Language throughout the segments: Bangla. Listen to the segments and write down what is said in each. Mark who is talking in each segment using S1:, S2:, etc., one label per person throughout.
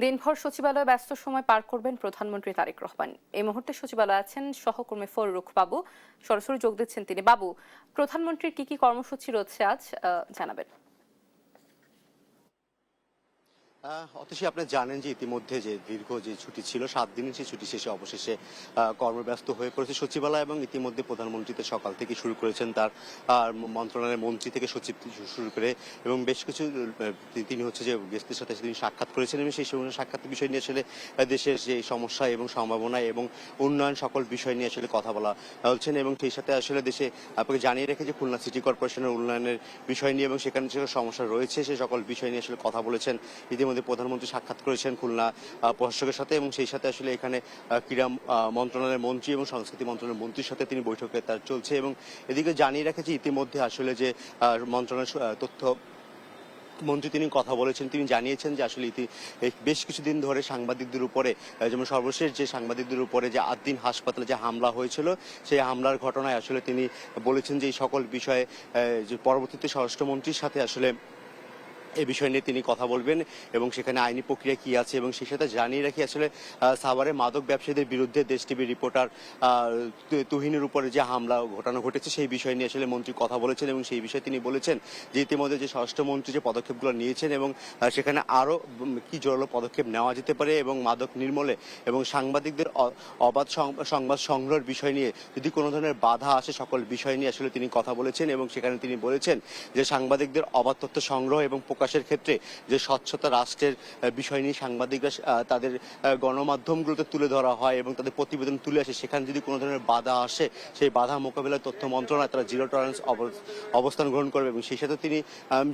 S1: দিনভর সচিবালয়ে ব্যস্ত সময় পার করবেন প্রধানমন্ত্রী তারেক রহমান। এই মুহূর্তে সচিবালয়ে আছেন সহকর্মী ফররুখ বাবু, সরাসরি যোগ দিচ্ছেন তিনি। বাবু, প্রধানমন্ত্রীর কি কি কর্মসূচি রয়েছে আজ, জানাবেন।
S2: অতসী আপনি জানেন যে ইতিমধ্যে যে দীর্ঘ যে ছুটি ছিল 7 দিনের সেই ছুটি শেষে অবশেষে কর্মব্যস্ত হয়ে পড়েছে সচিবালয় এবং ইতিমধ্যে প্রধানমন্ত্রী তো সকাল থেকে শুরু করেছেন তার মন্ত্রণালয়ের মন্ত্রী থেকে সচিব থেকে শুরু করে এবং বেশ কিছু তিনি হচ্ছে যে গেস্টদের সাথে তিনি সাক্ষাৎ করেছেন এবং সেই সময় সাক্ষাতের বিষয় নিয়ে আসলে দেশের যে সমস্যা এবং সম্ভাবনা এবং উন্নয়ন সকল বিষয় নিয়ে আসলে কথা বলা হচ্ছেন এবং সেই সাথে আসলে দেশে আপনাকে জানিয়ে রেখে যে খুলনা সিটি কর্পোরেশনের উন্নয়নের বিষয় নিয়ে এবং সেখানে যে সমস্যা রয়েছে সেই সকল বিষয় নিয়ে আসলে কথা বলেছেন। ইতিমধ্যে প্রধানমন্ত্রী সাক্ষাৎ করেছেন খুলনা প্রশাসকের সাথে এবং সেই সাথে আসলে এখানে ক্রীড়া মন্ত্রণালয়ের মন্ত্রী এবং সংস্কৃতি মন্ত্রণালয়ের মন্ত্রীর সাথে তিনি বৈঠকে তার চলছে এবং এদিকে জানিয়ে রেখেছে ইতিমধ্যে আসলে যে মন্ত্রণালয়ের তথ্য মন্ত্রী তিনি কথা বলেছেন, তিনি জানিয়েছেন যে আসলে বেশ কিছুদিন ধরে সাংবাদিকদের উপরে যেমন সর্বশেষ যে সাংবাদিকদের উপরে যে আদ্দিন হাসপাতালে যে হামলা হয়েছিল সেই হামলার ঘটনায় আসলে তিনি বলেছেন যে এই সকল বিষয়ে যে পরবর্তীতে স্বরাষ্ট্রমন্ত্রীর সাথে আসলে এই বিষয় নিয়ে তিনি কথা বলবেন এবং সেখানে আইনি প্রক্রিয়া কি আছে এবং সেই সাথে জানিয়ে রাখি আসলে সাভারে মাদক ব্যবসায়ীদের বিরুদ্ধে দেশ টিভির রিপোর্টার তুহিনের উপরে যে হামলা ঘটানো ঘটেছে সেই বিষয় নিয়ে আসলে মন্ত্রী কথা বলেছেন এবং সেই বিষয়ে তিনি বলেছেন যে ইতিমধ্যে যে স্বরাষ্ট্রমন্ত্রী যে পদক্ষেপগুলো নিয়েছেন এবং সেখানে আরও কি জোরালো পদক্ষেপ নেওয়া যেতে পারে এবং মাদক নির্মূলে এবং সাংবাদিকদের অবাধ সংবাদ সংগ্রহের বিষয় নিয়ে যদি কোনো ধরনের বাধা আসে সকল বিষয় নিয়ে আসলে তিনি কথা বলেছেন এবং সেখানে তিনি বলেছেন যে সাংবাদিকদের অবাধ তথ্য সংগ্রহ এবং প্রকাশের ক্ষেত্রে যে স্বচ্ছতা রাষ্ট্রের বিষয় নিয়ে সাংবাদিকরা তাদের গণমাধ্যমগুলোতে তুলে ধরা হয় এবং তাদের প্রতিবেদন তুলে আসে সেখানে যদি কোনো ধরনের বাধা আসে সেই বাধা মোকাবিলায় তথ্য মন্ত্রণালয় তারা জিরো টলারেন্স অবস্থান গ্রহণ করবে এবং সেই সাথে তিনি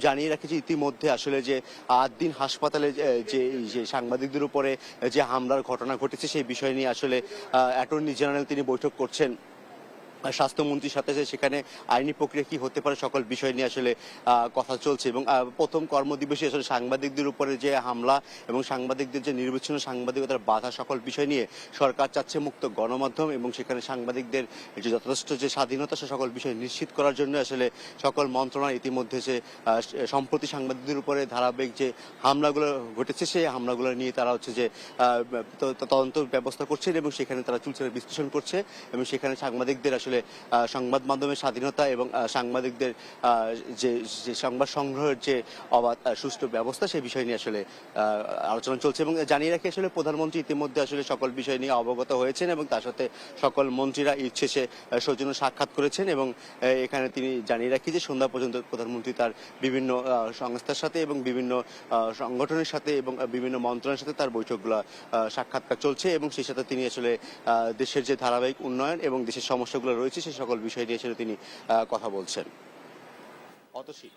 S2: জানিয়ে রাখেছে ইতিমধ্যে আসলে যে আদ্দিন হাসপাতালে যে সাংবাদিকদের উপরে যে হামলার ঘটনা ঘটেছে সেই বিষয় নিয়ে আসলে অ্যাটর্নি জেনারেল তিনি বৈঠক করছেন স্বাস্থ্যমন্ত্রীর সাথে সেখানে আইনি প্রক্রিয়া কি হতে পারে সকল বিষয় নিয়ে আসলে কথা চলছে এবং প্রথম কর্মদিবসে আসলে সাংবাদিকদের উপরে যে হামলা এবং সাংবাদিকদের যে নির্বিচ্ছিন্ন সাংবাদিকতার বাধা সকল বিষয় নিয়ে সরকার চাচ্ছে মুক্ত গণমাধ্যম এবং সেখানে সাংবাদিকদের যে যথেষ্ট যে স্বাধীনতা সে সকল বিষয় নিশ্চিত করার জন্য আসলে সকল মন্ত্রণালয় ইতিমধ্যে যে সম্প্রতি সাংবাদিকদের উপরে ধারাবাহিক যে হামলাগুলো ঘটেছে সেই হামলাগুলো নিয়ে তারা হচ্ছে যে তদন্ত ব্যবস্থা করছেন এবং সেখানে তারা চুলচেরা বিশ্লেষণ করছে এবং সেখানে সাংবাদিকদের আসলে সংবাদ মাধ্যমের স্বাধীনতা এবং সাংবাদিকদের যে সংবাদ সংগ্রহের যে অবাধ সুষ্ঠু ব্যবস্থা সেই বিষয় নিয়ে আসলে আলোচনা চলছে এবং জানিয়ে রাখি আসলে প্রধানমন্ত্রী ইতিমধ্যে আসলে সকল বিষয় নিয়ে অবগত হয়েছেন এবং তার সাথে সকল মন্ত্রীরা ইচ্ছে সৌজন্য সাক্ষাৎ করেছেন এবং এখানে তিনি জানিয়ে রাখি যে সন্ধ্যা পর্যন্ত প্রধানমন্ত্রী তার বিভিন্ন সংস্থার সাথে এবং বিভিন্ন সংগঠনের সাথে এবং বিভিন্ন মন্ত্রণালয়ের সাথে তার বৈঠকগুলো সাক্ষাৎকার চলছে এবং সেই সাথে তিনি আসলে দেশের যে ধারাবাহিক উন্নয়ন এবং দেশের সমস্যাগুলো রয়েছে সেই সকল বিষয় নিয়ে আসলে তিনি কথা বলছেন। অতসী।